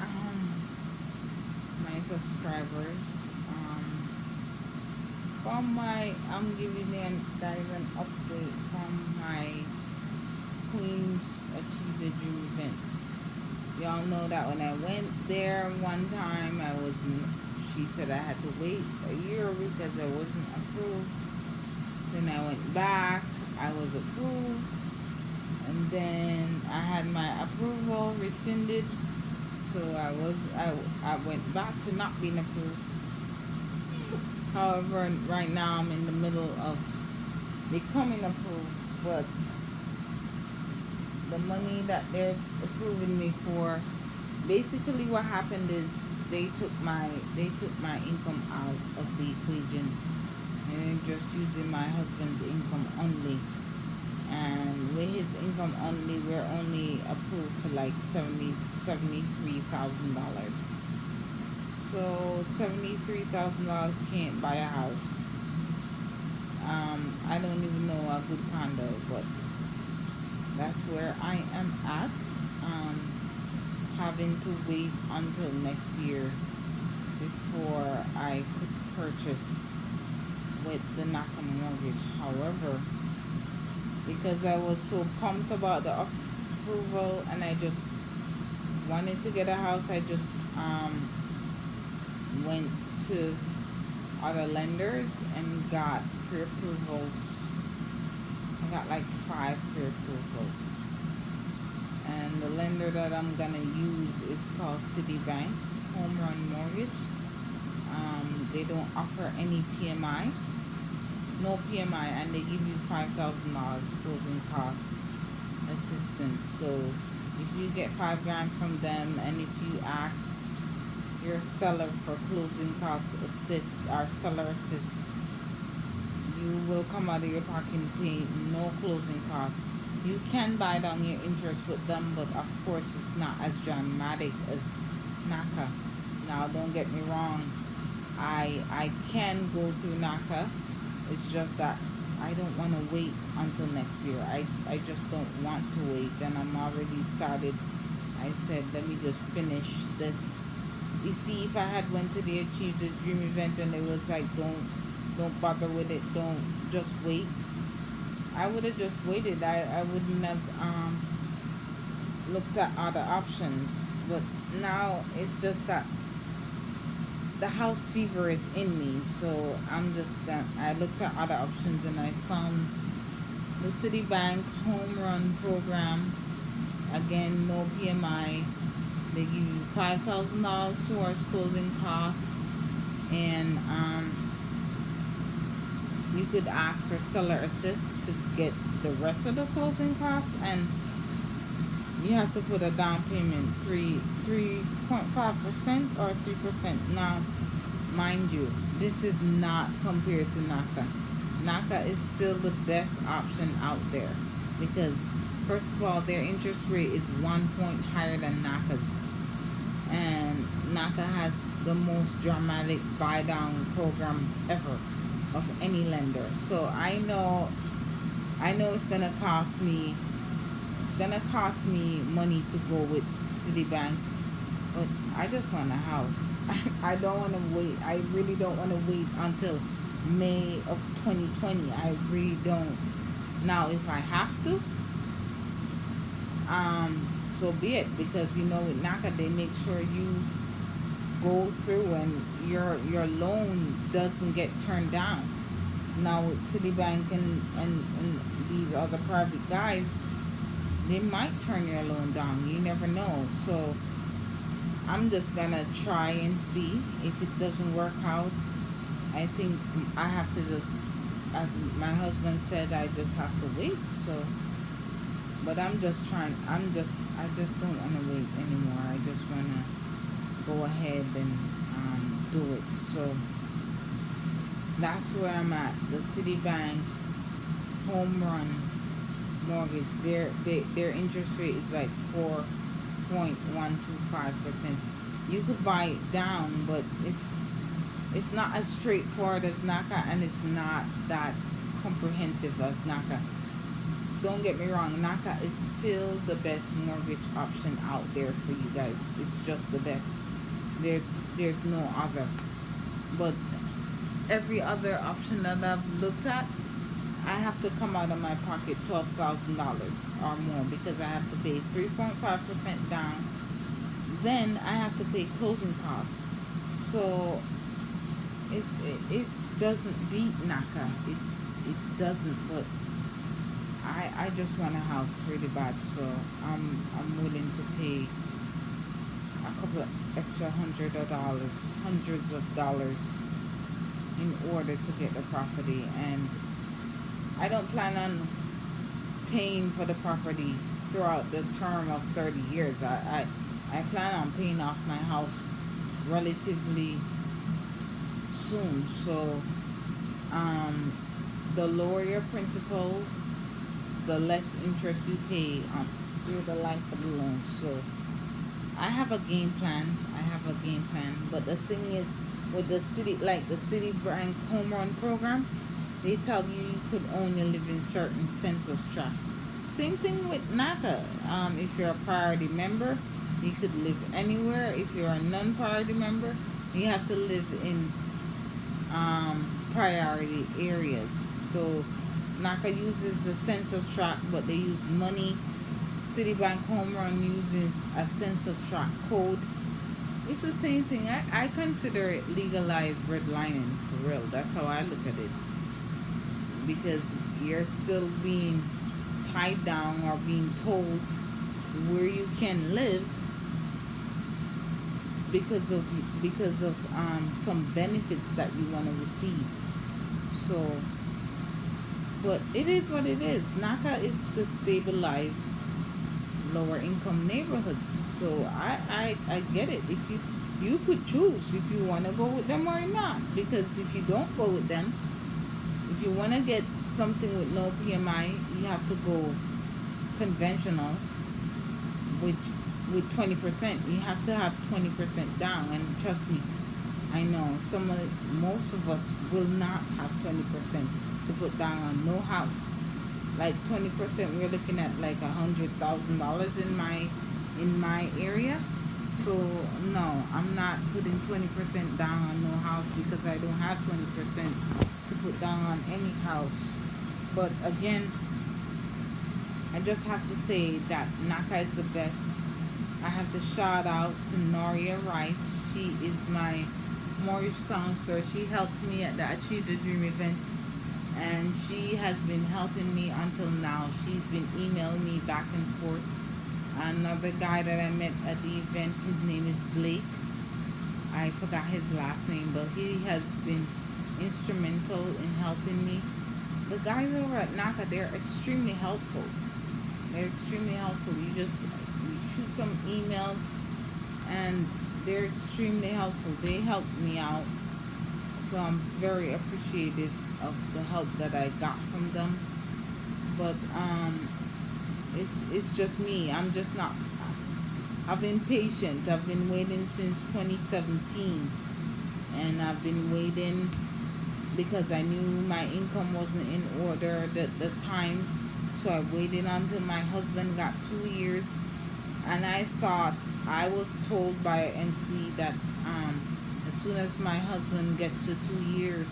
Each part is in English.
um, my subscribers. From my, I'm giving you guys an update from my Queens Achieve the Dream event. Y'all know that when I went there one time, she said I had to wait a year because I wasn't approved. Then I went back, I was approved, and then I had my approval rescinded. So I went back to not being approved. However, right now I'm in the middle of becoming approved, but the money that they're approving me for, basically what happened is they took my income out of the equation, and they're just using my husband's income only. And with his income only, we're only approved for like $73,000. So $73,000 can't buy a house. I don't even know a good condo, but that's where I am at. Having to wait until next year before I could purchase with the NACA mortgage. However, because I was so pumped about the approval and I just wanted to get a house, I just went to other lenders and got pre-approvals. I got like 5 pre-approvals. And the lender that I'm gonna use is called Citibank Home Run Mortgage. They don't offer any PMI, no PMI, and they give you $5,000 closing costs assistance. So if you get $5,000 from them, and if you ask your seller for closing costs assist or seller assist, you will come out of your pocket and pay no closing costs. You can buy down your interest with them, but of course it's not as dramatic as NACA. Now don't get me wrong, I can go through NACA. It's just that I don't want to wait until next year. I just don't want to wait, and I'm already started. I said let me just finish this. You see, if I had went to the Achieve the Dream event and it was like don't bother with it, don't, just wait, I would have just waited. I wouldn't have looked at other options. But now it's just that the house fever is in me, so I looked at other options and I found the Citibank Home Run program. Again, no PMI. They give you $5,000 towards closing costs, and you could ask for seller assist to get the rest of the closing costs, and you have to put a down payment 3.5% or 3%. Now, mind you, this is not compared to NACA. NACA is still the best option out there because, first of all, their interest rate is 1 point higher than NACA's, and NACA has the most dramatic buy down program ever of any lender. So I know it's gonna cost me money to go with Citibank, but I just want a house. I don't want to wait. I really don't want to wait until May of 2020. I really don't. Now, if I have to, so be it, because with NACA they make sure you go through and your loan doesn't get turned down. Now with Citibank and these other private guys, they might turn your loan down. You never know. So I'm just gonna try and see. If it doesn't work out, I think I have to just, as my husband said, I just have to wait. So, but I just don't want to wait anymore. I just want to go ahead and do it. So that's where I'm at. The Citibank Home Run Mortgage. Their interest rate is like 4.125%. You could buy it down, but it's not as straightforward as NACA, and it's not that comprehensive as NACA. don't get me wrong, NACA is still the best mortgage option out there for you guys. It's just the best. There's no other. But every other option that I've looked at, I have to come out of my pocket $12,000 or more because I have to pay 3.5% down. Then I have to pay closing costs. So it doesn't beat NACA. It doesn't. But I just want a house really bad. So I'm willing to pay a couple of extra hundreds of dollars in order to get the property. And I don't plan on paying for the property throughout the term of 30 years. I plan on paying off my house relatively soon. So the lower your principal, the less interest you pay on through the life of the loan. So I have a game plan. But the thing is, with the city, like the Citibank Home Run program, they tell you could only live in certain census tracts. Same thing with NACA. If you're a priority member, you could live anywhere. If you're a non-priority member, you have to live in priority areas. So NACA uses the census tract, but they use money. Citibank Home Run uses a census tract code. It's the same thing. I consider it legalized redlining for real. That's how I look at it. Because you're still being tied down or being told where you can live because of some benefits that you want to receive. So, but it is what it is. NACA is to stabilize lower income neighborhoods. So I get it. If you could choose if you want to go with them or not. Because if you don't go with them, if you want to get something with no PMI, you have to go conventional, which with 20%. You have to have 20% down. And trust me, I know most of us will not have 20% to put down on no house. Like 20%, we're looking at like $100,000 in my area. So no, I'm not putting 20% down on no house because I don't have 20% to put down on any house. But again, I just have to say that NACA is the best. I have to shout out to Noria Rice. She is my mortgage counselor. She helped me at the Achieve the Dream event, and she has been helping me until now. She's been emailing me back and forth. Another guy that I met at the event, his name is Blake. I forgot his last name, but he has been instrumental in helping me. The guys over at NACA, they're extremely helpful. You shoot some emails, and they're extremely helpful. They helped me out, so I'm very appreciative of the help that I got from them. But it's just me. I'm just not. I've been patient. I've been waiting since 2017, and I've been waiting because I knew my income wasn't in order at the times. So I waited until my husband got 2 years, and I thought I was told by MC that as soon as my husband gets to 2 years,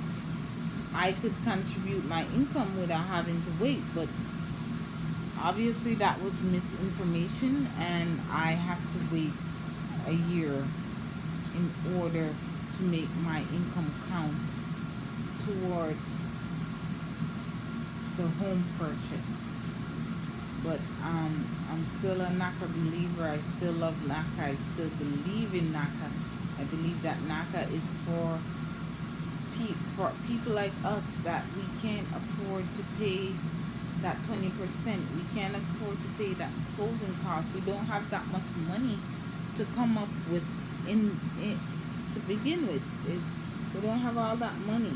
I could contribute my income without having to wait. But obviously that was misinformation, and I have to wait a year in order to make my income count towards the home purchase. But I'm still a NACA believer. I still love NACA. I still believe in NACA. I believe that NACA is for people like us that we can't afford to pay that 20%. We can't afford to pay that closing cost. We don't have that much money to come up with to begin with. We don't have all that money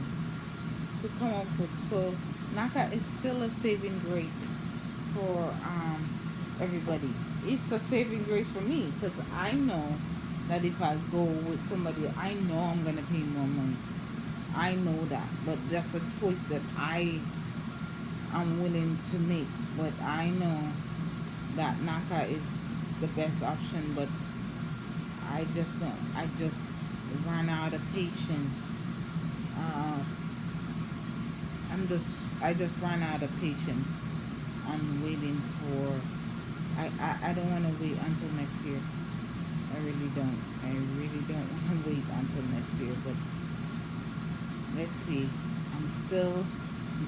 to come up with. So NACA is still a saving grace for everybody. It's a saving grace for me because I know that if I go with somebody, I know I'm going to pay more money. I know that, but that's a choice that I I'm willing to make, but I know that NACA is the best option, but I just don't, I just run out of patience. Uh, I just run out of patience on waiting for, I don't want to wait until next year. I really don't. I really don't want to wait until next year, but let's see. I'm still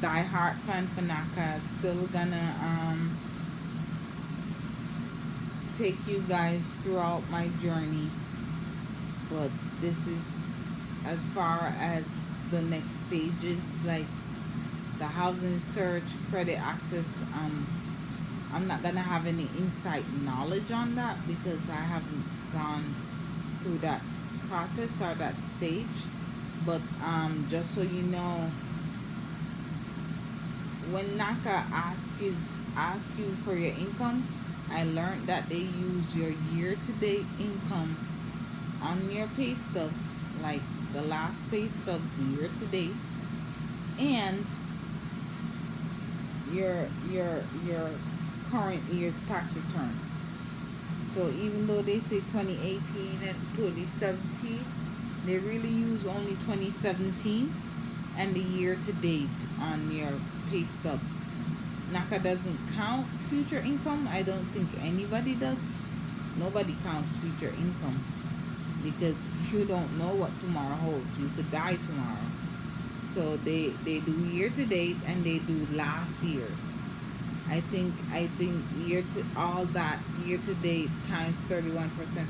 die-hard fan for NACA. Still gonna take you guys throughout my journey, but this is as far as the next stages, like the housing search, credit access. I'm not gonna have any insight knowledge on that because I haven't gone through that process or that stage. But just so you know, when NACA ask you for your income, I learned that they use your year-to-date income on your pay stub, like the last pay stub's year-to-date, and your current year's tax return. So even though they say 2018 and 2017, they really use only 2017 and the year to date on your pay stub. NACA doesn't count future income. I don't think anybody does. Nobody counts future income because you don't know what tomorrow holds. You could die tomorrow. So they do year to date and they do last year. I think all that year to date times 31%.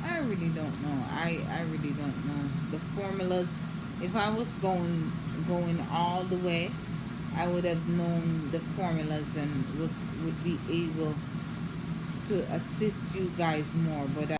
I really don't know. I really don't know the formulas. If I was going all the way, I would have known the formulas and would be able to assist you guys more. But